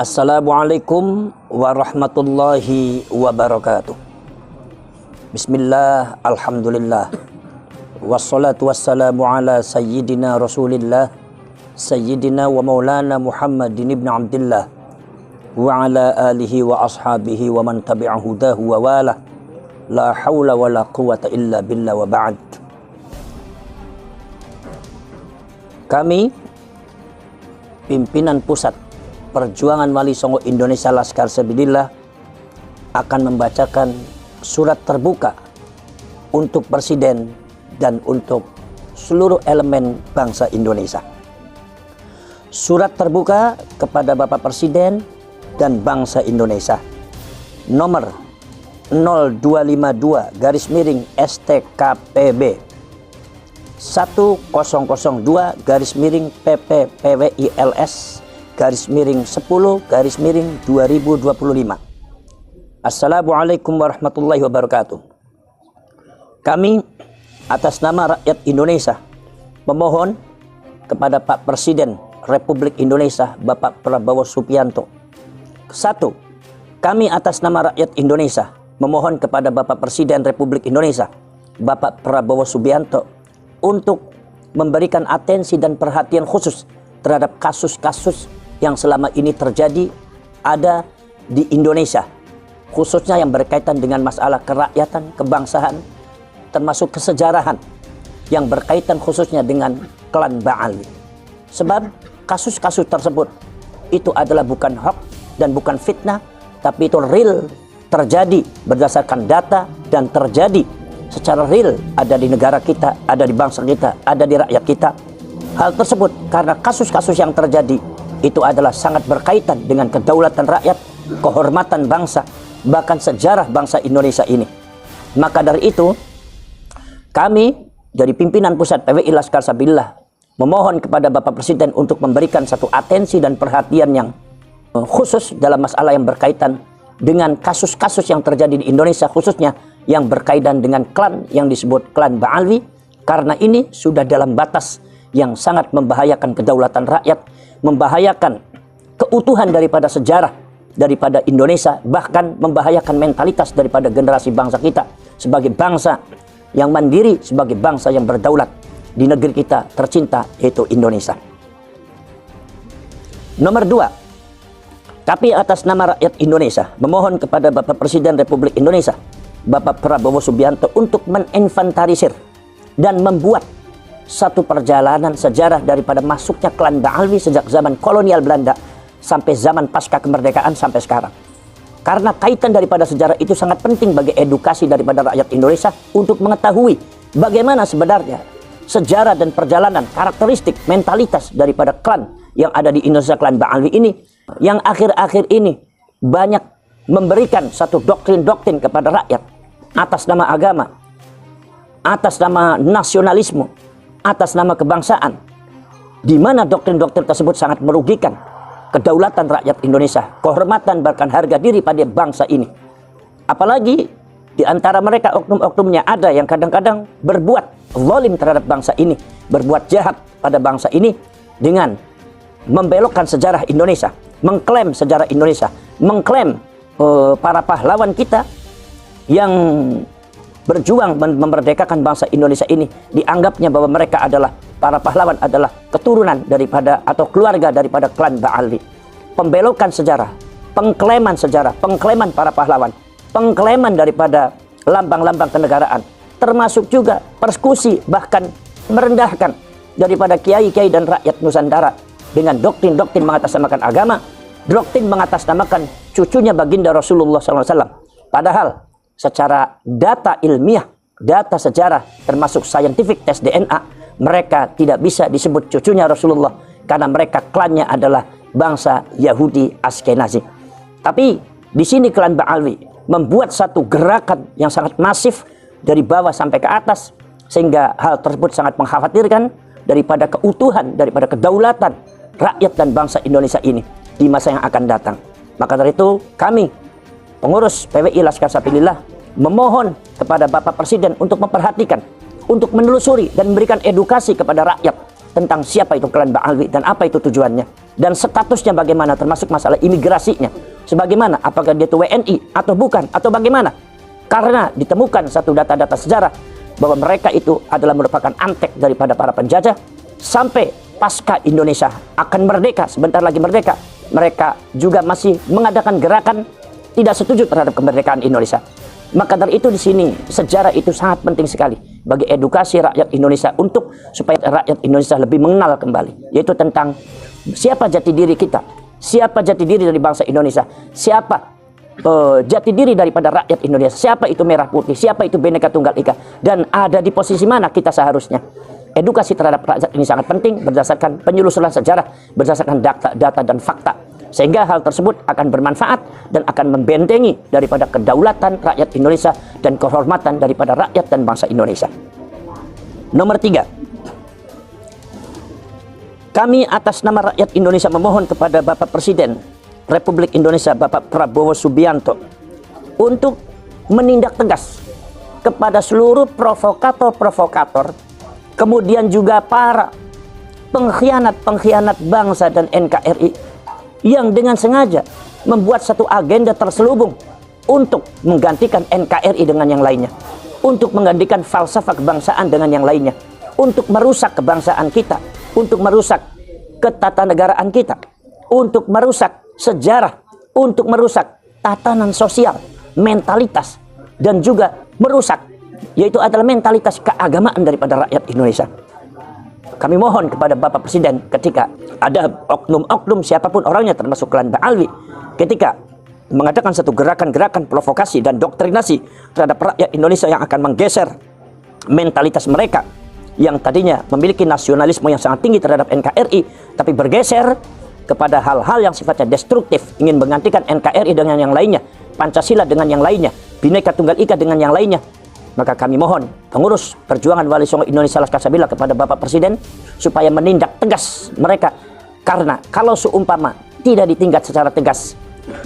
Assalamualaikum warahmatullahi wabarakatuh. Bismillah, alhamdulillah, wassalatu wassalamu ala sayyidina rasulillah, sayyidina wa maulana Muhammadin ibn Abdillah, wa ala alihi wa ashabihi wa man tabi'a hudahu wa wala, la hawla wa la quwata illa billah wa ba'd. Kami, pimpinan pusat Perjuangan Wali Songo Indonesia Laskar Sabilillah, akan membacakan surat terbuka untuk Presiden dan untuk seluruh elemen bangsa Indonesia. Surat terbuka kepada Bapak Presiden dan bangsa Indonesia, nomor 0252-STKPB 10-PPWILS-10-2025. Assalamualaikum warahmatullahi wabarakatuh. Kami atas nama rakyat Indonesia memohon kepada Pak Presiden Republik Indonesia Bapak Prabowo Subianto. Satu, kami atas nama rakyat Indonesia memohon kepada Bapak Presiden Republik Indonesia Bapak Prabowo Subianto untuk memberikan atensi dan perhatian khusus terhadap kasus-kasus yang selama ini terjadi ada di Indonesia, khususnya yang berkaitan dengan masalah kerakyatan, kebangsaan, termasuk kesejarahan yang berkaitan khususnya dengan klan Ba'ali. Sebab kasus-kasus tersebut itu adalah bukan hoax dan bukan fitnah, tapi itu real, terjadi berdasarkan data dan terjadi secara real, ada di negara kita, ada di bangsa kita, ada di rakyat kita. Hal tersebut karena kasus-kasus yang terjadi itu adalah sangat berkaitan dengan kedaulatan rakyat, kehormatan bangsa, bahkan sejarah bangsa Indonesia ini. Maka dari itu, kami dari pimpinan pusat PWI Laskar Sabilillah memohon kepada Bapak Presiden untuk memberikan satu atensi dan perhatian yang khusus dalam masalah yang berkaitan dengan kasus-kasus yang terjadi di Indonesia, khususnya yang berkaitan dengan klan yang disebut klan Ba'alwi, karena ini sudah dalam batas yang sangat membahayakan kedaulatan rakyat, membahayakan keutuhan daripada sejarah daripada Indonesia, bahkan membahayakan mentalitas daripada generasi bangsa kita sebagai bangsa yang mandiri, sebagai bangsa yang berdaulat di negeri kita tercinta, yaitu Indonesia. Nomor dua, kami atas nama rakyat Indonesia memohon kepada Bapak Presiden Republik Indonesia Bapak Prabowo Subianto untuk meninventarisir dan membuat satu perjalanan sejarah daripada masuknya klan Ba'alwi sejak zaman kolonial Belanda sampai zaman pasca kemerdekaan sampai sekarang. Karena kaitan daripada sejarah itu sangat penting bagi edukasi daripada rakyat Indonesia untuk mengetahui bagaimana sebenarnya sejarah dan perjalanan, karakteristik, mentalitas daripada klan yang ada di Indonesia, klan Ba'alwi ini, yang akhir-akhir ini banyak memberikan satu doktrin-doktrin kepada rakyat atas nama agama, atas nama nasionalisme, atas nama kebangsaan, di mana doktrin-doktrin tersebut sangat merugikan kedaulatan rakyat Indonesia, kehormatan bahkan harga diri pada bangsa ini. Apalagi di antara mereka oknum-oknumnya ada yang kadang-kadang berbuat zalim terhadap bangsa ini, berbuat jahat pada bangsa ini dengan membelokkan sejarah Indonesia, mengklaim sejarah Indonesia, mengklaim para pahlawan kita yang berjuang memerdekakan bangsa Indonesia ini, dianggapnya bahwa mereka adalah para pahlawan, adalah keturunan daripada atau keluarga daripada klan Ba'alwi. Pembelokan sejarah, pengklaiman sejarah, pengklaiman para pahlawan, pengklaiman daripada lambang-lambang kenegaraan, termasuk juga persekusi, bahkan merendahkan daripada kiai-kiai dan rakyat Nusantara dengan doktrin-doktrin mengatasnamakan agama, doktrin mengatasnamakan cucunya baginda Rasulullah SAW. Padahal secara data ilmiah, data sejarah, termasuk scientific test DNA, mereka tidak bisa disebut cucunya Rasulullah karena mereka klannya adalah bangsa Yahudi Askenazi. Tapi di sini klan Ba'alwi membuat satu gerakan yang sangat masif dari bawah sampai ke atas, sehingga hal tersebut sangat mengkhawatirkan daripada keutuhan, daripada kedaulatan rakyat dan bangsa Indonesia ini di masa yang akan datang. Maka dari itu kami, pengurus PWI Laskar Sabilillah, memohon kepada Bapak Presiden untuk memperhatikan, untuk menelusuri dan memberikan edukasi kepada rakyat tentang siapa itu klan Ba'alwi dan apa itu tujuannya dan statusnya bagaimana, termasuk masalah imigrasinya sebagaimana, apakah dia itu WNI atau bukan atau bagaimana, karena ditemukan satu data-data sejarah bahwa mereka itu adalah merupakan antek daripada para penjajah. Sampai pasca Indonesia akan merdeka, sebentar lagi merdeka, mereka juga masih mengadakan gerakan tidak setuju terhadap kemerdekaan Indonesia. Maka dari itu di sini sejarah itu sangat penting sekali bagi edukasi rakyat Indonesia untuk supaya rakyat Indonesia lebih mengenal kembali, yaitu tentang siapa jati diri kita, siapa jati diri dari bangsa Indonesia, siapa jati diri daripada rakyat Indonesia, siapa itu merah putih, siapa itu Bhinneka Tunggal Ika, dan ada di posisi mana kita seharusnya. Edukasi terhadap rakyat ini sangat penting berdasarkan penyulusuran sejarah, berdasarkan data dan fakta. Sehingga hal tersebut akan bermanfaat dan akan membentengi daripada kedaulatan rakyat Indonesia dan kehormatan daripada rakyat dan bangsa Indonesia. Nomor 3. Kami atas nama rakyat Indonesia memohon kepada Bapak Presiden Republik Indonesia Bapak Prabowo Subianto untuk menindak tegas kepada seluruh provokator-provokator, kemudian juga para pengkhianat-pengkhianat bangsa dan NKRI yang dengan sengaja membuat satu agenda terselubung untuk menggantikan NKRI dengan yang lainnya, untuk menggantikan falsafah kebangsaan dengan yang lainnya, untuk merusak kebangsaan kita, untuk merusak ketatanegaraan kita, untuk merusak sejarah, untuk merusak tatanan sosial, mentalitas, dan juga merusak, yaitu adalah mentalitas keagamaan daripada rakyat Indonesia. Kami mohon kepada Bapak Presiden ketika ada oknum-oknum siapapun orangnya termasuk klan Ba'alwi, ketika mengadakan satu gerakan-gerakan provokasi dan doktrinasi terhadap rakyat Indonesia yang akan menggeser mentalitas mereka yang tadinya memiliki nasionalisme yang sangat tinggi terhadap NKRI, tapi bergeser kepada hal-hal yang sifatnya destruktif, ingin menggantikan NKRI dengan yang lainnya, Pancasila dengan yang lainnya, Bhinneka Tunggal Ika dengan yang lainnya. Maka kami mohon pengurus Perjuangan Wali Songo Indonesia Laskar Sabila kepada Bapak Presiden supaya menindak tegas mereka, karena kalau seumpama tidak ditindak secara tegas,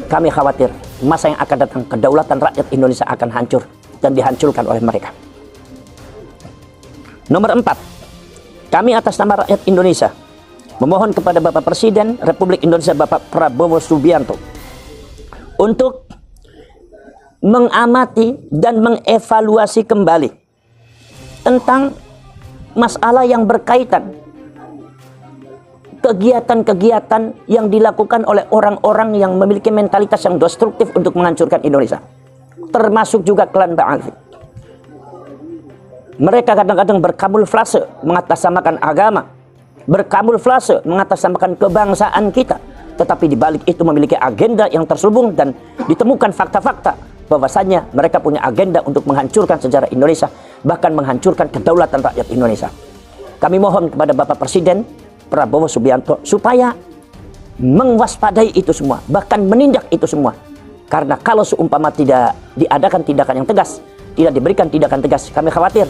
kami khawatir masa yang akan datang kedaulatan rakyat Indonesia akan hancur dan dihancurkan oleh mereka. Nomor 4, kami atas nama rakyat Indonesia memohon kepada Bapak Presiden Republik Indonesia Bapak Prabowo Subianto untuk mengamati dan mengevaluasi kembali tentang masalah yang berkaitan kegiatan-kegiatan yang dilakukan oleh orang-orang yang memiliki mentalitas yang destruktif untuk menghancurkan Indonesia, termasuk juga klan Ba'alwi. Mereka kadang-kadang berkamuflase mengatasnamakan agama, berkamuflase mengatasnamakan kebangsaan kita, tetapi di balik itu memiliki agenda yang terselubung dan ditemukan fakta-fakta bahwasannya mereka punya agenda untuk menghancurkan sejarah Indonesia, bahkan menghancurkan kedaulatan rakyat Indonesia. Kami mohon kepada Bapak Presiden Prabowo Subianto supaya mewaspadai itu semua, bahkan menindak itu semua. Karena kalau seumpama tidak diadakan tindakan yang tegas, tidak diberikan tindakan tegas, kami khawatir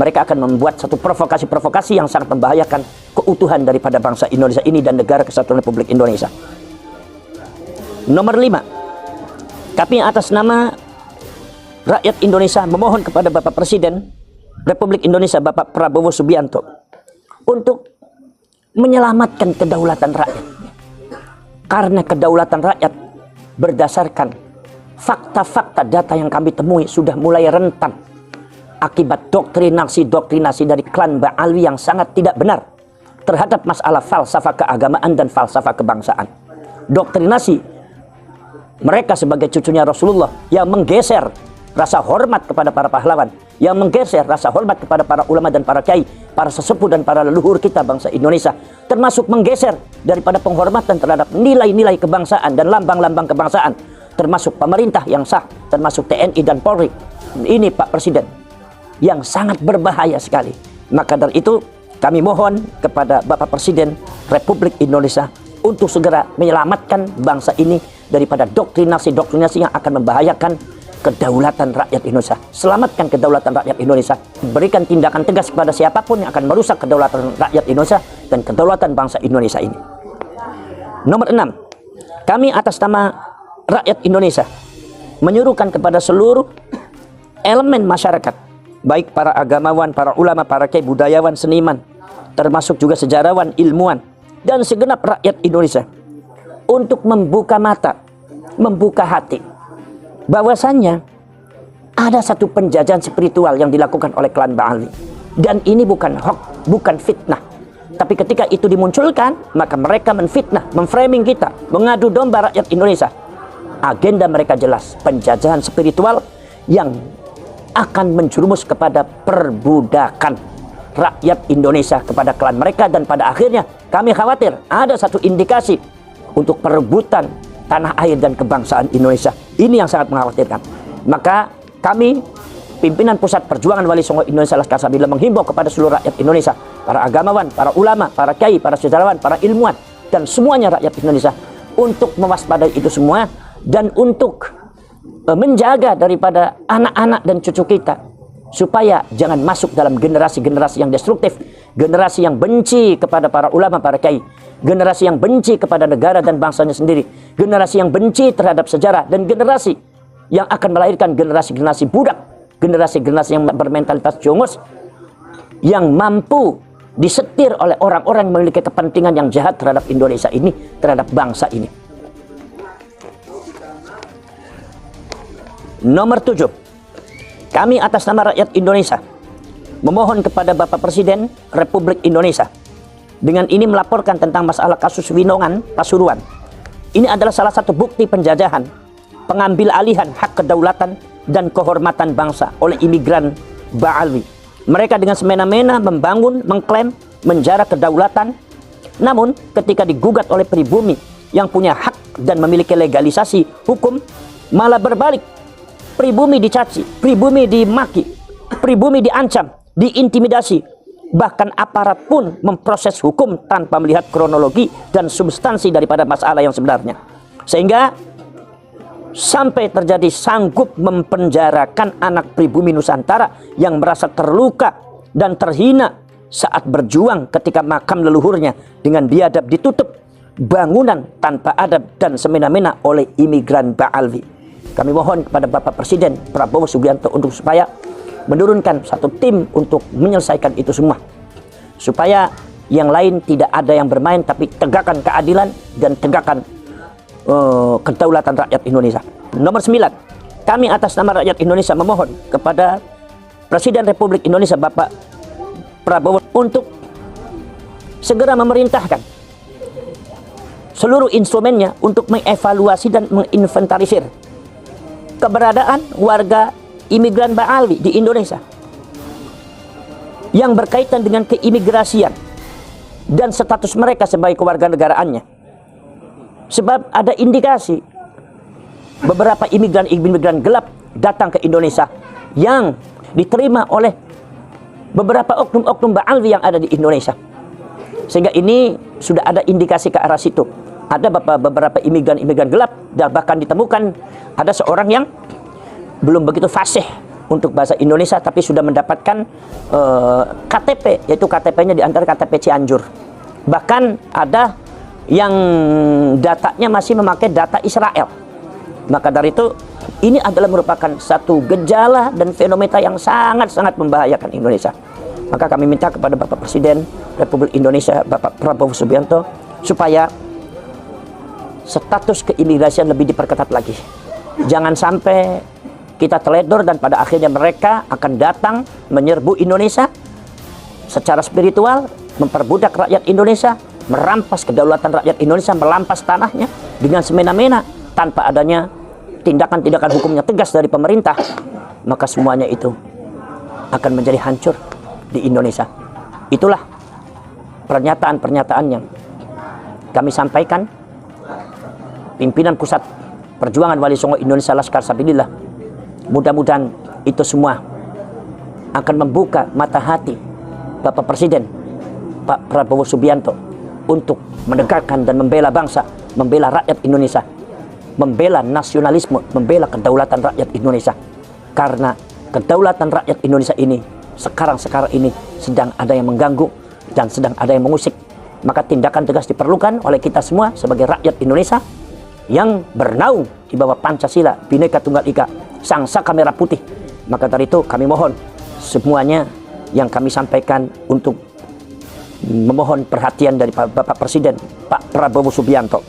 mereka akan membuat satu provokasi-provokasi yang sangat membahayakan keutuhan daripada bangsa Indonesia ini dan negara kesatuan Republik Indonesia. Nomor 5, kami atas nama rakyat Indonesia memohon kepada Bapak Presiden Republik Indonesia Bapak Prabowo Subianto untuk menyelamatkan kedaulatan rakyat. Karena kedaulatan rakyat berdasarkan fakta-fakta data yang kami temui sudah mulai rentan akibat doktrinasi dari klan Ba'alwi yang sangat tidak benar terhadap masalah falsafah keagamaan dan falsafah kebangsaan. Doktrinasi mereka sebagai cucunya Rasulullah yang menggeser rasa hormat kepada para pahlawan, yang menggeser rasa hormat kepada para ulama dan para kiai, para sesepuh dan para leluhur kita bangsa Indonesia, termasuk menggeser daripada penghormatan terhadap nilai-nilai kebangsaan dan lambang-lambang kebangsaan, termasuk pemerintah yang sah, termasuk TNI dan Polri. Ini Pak Presiden yang sangat berbahaya sekali. Maka dari itu kami mohon kepada Bapak Presiden Republik Indonesia untuk segera menyelamatkan bangsa ini daripada doktrinasi-doktrinasi yang akan membahayakan kedaulatan rakyat Indonesia. Selamatkan kedaulatan rakyat Indonesia. Berikan tindakan tegas kepada siapapun yang akan merusak kedaulatan rakyat Indonesia dan kedaulatan bangsa Indonesia ini. Nomor 6, kami atas nama rakyat Indonesia menyuruhkan kepada seluruh elemen masyarakat, baik para agamawan, para ulama, para kiai, budayawan, seniman, termasuk juga sejarawan, ilmuwan, dan segenap rakyat Indonesia untuk membuka mata, membuka hati, bahwasannya ada satu penjajahan spiritual yang dilakukan oleh klan Ba'alwi. Dan ini bukan hoax, bukan fitnah. Tapi ketika itu dimunculkan, maka mereka menfitnah, memframing kita, mengadu domba rakyat Indonesia. Agenda mereka jelas, penjajahan spiritual yang akan menjerumus kepada perbudakan rakyat Indonesia kepada klan mereka. Dan pada akhirnya kami khawatir ada satu indikasi untuk perebutan tanah air dan kebangsaan Indonesia. Ini yang sangat mengkhawatirkan. Maka kami, pimpinan Pusat Perjuangan Wali Songo Indonesia Laskar Sabila, menghimbau kepada seluruh rakyat Indonesia, para agamawan, para ulama, para kiai, para sejarawan, para ilmuwan, dan semuanya rakyat Indonesia untuk mewaspadai itu semua dan untuk menjaga daripada anak-anak dan cucu kita supaya jangan masuk dalam generasi-generasi yang destruktif, generasi yang benci kepada para ulama, para kiai, generasi yang benci kepada negara dan bangsanya sendiri, generasi yang benci terhadap sejarah, dan generasi yang akan melahirkan generasi-generasi budak, generasi-generasi yang bermentalitas jongos, yang mampu disetir oleh orang-orang yang memiliki kepentingan yang jahat terhadap Indonesia ini, terhadap bangsa ini. Nomor 7, kami atas nama rakyat Indonesia memohon kepada Bapak Presiden Republik Indonesia dengan ini melaporkan tentang masalah kasus Winongan Pasuruan. Ini adalah salah satu bukti penjajahan, pengambil alihan hak kedaulatan dan kehormatan bangsa oleh imigran Ba'alwi. Mereka dengan semena-mena membangun, mengklaim, menjara kedaulatan. Namun ketika digugat oleh pribumi yang punya hak dan memiliki legalisasi hukum, malah berbalik. Pribumi dicaci, pribumi dimaki, pribumi diancam, diintimidasi. Bahkan aparat pun memproses hukum tanpa melihat kronologi dan substansi daripada masalah yang sebenarnya. Sehingga sampai terjadi sanggup mempenjarakan anak pribumi Nusantara yang merasa terluka dan terhina saat berjuang ketika makam leluhurnya dengan biadab ditutup bangunan tanpa adab dan semena-mena oleh imigran Ba'alwi. Kami mohon kepada Bapak Presiden Prabowo Subianto untuk supaya menurunkan satu tim untuk menyelesaikan itu semua, supaya yang lain tidak ada yang bermain, tapi tegakkan keadilan dan tegakkan kedaulatan rakyat Indonesia. Nomor 9, kami atas nama rakyat Indonesia memohon kepada Presiden Republik Indonesia Bapak Prabowo untuk segera memerintahkan seluruh instrumennya untuk mengevaluasi dan menginventarisir keberadaan warga imigran Ba'alwi di Indonesia yang berkaitan dengan keimigrasian dan status mereka sebagai kewarganegaraannya. Sebab ada indikasi beberapa imigran gelap datang ke Indonesia yang diterima oleh beberapa oknum-oknum Ba'alwi yang ada di Indonesia. Sehingga ini sudah ada indikasi ke arah situ. Ada beberapa imigran gelap, dan bahkan ditemukan ada seorang yang belum begitu fasih untuk bahasa Indonesia, tapi sudah mendapatkan KTP, yaitu KTP-nya di antara KTP Cianjur. Bahkan ada yang datanya masih memakai data Israel. Maka dari itu, ini adalah merupakan satu gejala dan fenomena yang sangat-sangat membahayakan Indonesia. Maka kami minta kepada Bapak Presiden Republik Indonesia, Bapak Prabowo Subianto, supaya status keimigrasian lebih diperketat lagi. Jangan sampai kita teledor dan pada akhirnya mereka akan datang menyerbu Indonesia secara spiritual, memperbudak rakyat Indonesia, merampas kedaulatan rakyat Indonesia, merampas tanahnya dengan semena-mena tanpa adanya tindakan-tindakan hukumnya tegas dari pemerintah. Maka semuanya itu akan menjadi hancur di Indonesia. Itulah pernyataan-pernyataan yang kami sampaikan, pimpinan Pusat Perjuangan Wali Songo Indonesia Laskar Sabilillah. Mudah-mudahan itu semua akan membuka mata hati Bapak Presiden Pak Prabowo Subianto untuk menegakkan dan membela bangsa, membela rakyat Indonesia, membela nasionalisme, membela kedaulatan rakyat Indonesia. Karena kedaulatan rakyat Indonesia ini sekarang ini sedang ada yang mengganggu dan sedang ada yang mengusik. Maka tindakan tegas diperlukan oleh kita semua sebagai rakyat Indonesia yang bernaung di bawah Pancasila, Bhinneka Tunggal Ika, Sang Saka Merah Putih. Maka dari itu kami mohon semuanya yang kami sampaikan untuk memohon perhatian dari Bapak Presiden, Pak Prabowo Subianto.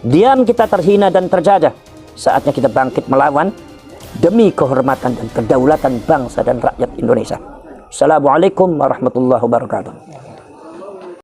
Diam kita terhina dan terjajah. Saatnya kita bangkit melawan demi kehormatan dan kedaulatan bangsa dan rakyat Indonesia. Assalamualaikum warahmatullahi wabarakatuh.